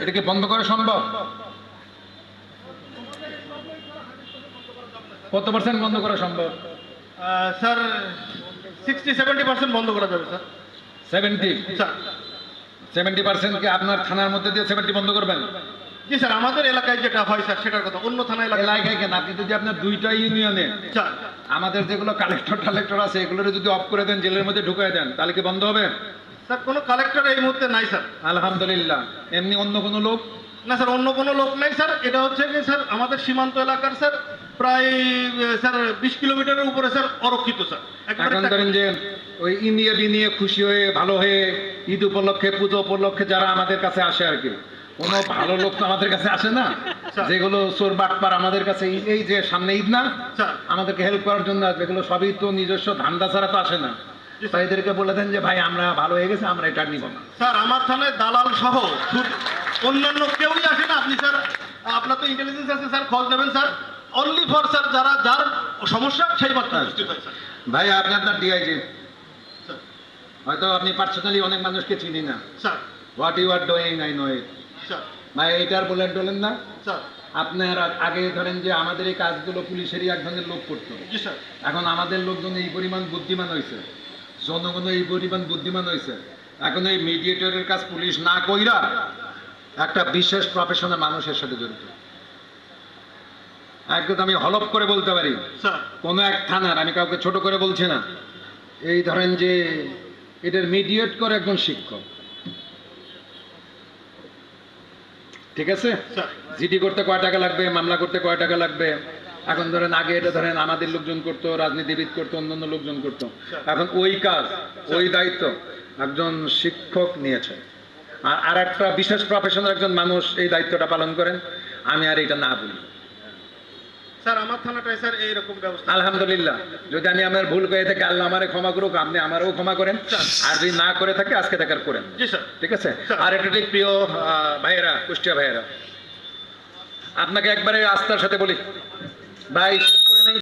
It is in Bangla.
এটা কি বন্ধ করা সম্ভব? কত পার্সেন্ট বন্ধ করা সম্ভব? স্যার 60-70% বন্ধ করা যাবে স্যার। 70? স্যার 70% কি আপনার থানার মধ্যে দিয়ে 70 বন্ধ করবেন? জি স্যার, আমাদের এলাকায় যেটা হয় স্যার সেটার কথা, অন্য থানা এলাকায় কেন? আপনি যদি আপনার দুইটা ইউনিয়নে স্যার আমাদের যেগুলো কালেক্টর আছে এগুলো যদি অফ করে দেন, জেলের মধ্যে ঢুকায় দেন, তাহলে কি বন্ধ হবে? স্যার কোনো কালেক্টর এই মুহূর্তে নাই স্যার। আলহামদুলিল্লাহ। এমনি অন্য কোনো লোক? না স্যার, অন্য কোনো লোক নাই স্যার। এটা হচ্ছে কি স্যার, আমাদের সীমান্ত এলাকার স্যার প্রায় স্যার 20 কিলোমিটারের উপরে স্যার অরক্ষিত স্যার। এখন ধরেন যে ওই ইনিয়ে বিনিয়ে খুশি হয়ে ভালো হয়ে ঈদ উপলক্ষে পুজো উপলক্ষে যারা আমাদের কাছে আসে আর কি, কোনো ভালো লোক তো আমাদের কাছে আসে না। যেগুলো চোর বাটপার আমাদের কাছে এই যে সামনে ঈদ না, আমাদেরকে হেল্প করার জন্য আসবে, এগুলো সবই তো নিজস্ব ধান্দা ছাড়া তো আসে না। তাই এদেরকে বলে দেন যে ভাই আমরা ভালো হয়ে গেছে, আমরা এটা নিব না। স্যার আমার থানায় দালাল সহ অন্যান্য কেউই আসে না। আপনি স্যার, আপনার তো ইন্টেলিজেন্স আছে স্যার, খোঁজ নেবেন স্যার। অনলি ফর স্যার যারা যার সমস্যা সেই মাত্র উপস্থিত হয় স্যার। ভাই আপনি আপনার ডিআইজি, হয়তো আপনি পার্সোনালি অনেক মানুষকে চিনি না। Sir what you are doing I know it. Sir ভাই এইটার বলেন না। স্যার আপনার আগে ধরেন যে আমাদের এই কাজগুলো পুলিশেরই এক ধরনের লোক করতো। জি স্যার। এখন আমাদের লোকজন এই পরিমাণ বুদ্ধিমান হয়েছে, জনগণ এই পরিমাণ বুদ্ধিমান হয়েছে, এখন এই মিডিয়েটরের কাজ পুলিশ না কইরা একটা বিশেষ প্রফেশনাল মানুষের সাথে জড়িত। একদম আমি হলপ করে বলতে পারি, স্যার কোনো এক থানার, আমি কাউকে ছোট করে বলছি না, এই ধরেন যে এটার মিডিয়েট করে একজন শিক্ষক, ঠিক আছে? স্যার জিডি করতে কয় টাকা লাগবে, মামলা করতে কয় টাকা লাগবে। এখন ধরেন আগে এটা ধরেন আমাদের লোকজন করতো, রাজনীতিবিদ করতো, অন্যান্য লোকজন করতো। এখন ওই কাজ, ওই দায়িত্ব একজন শিক্ষক নিয়েছে, আর একটা বিশেষ প্রফেশনাল একজন মানুষ এই দায়িত্বটা পালন করেন। আমি আর এটা না বলি। স্যার আমার থানাটায় স্যার এইরকম ব্যবস্থা। আলহামদুলিল্লাহ। যদি আমি আমার ভুল করে থাকি, আল্লাহ আমারে ক্ষমা করুক, আপনি আমারও ক্ষমা করেন। আর যদি না করে থাকে আজকে দেখার করেন। জি স্যার। ঠিক আছে? আর এটা ঠিক প্রিয় ভাইয়েরা, কুষ্টিয়া ভাইয়েরা, আপনাকে একবারে আস্থার সাথে বলি ভাই,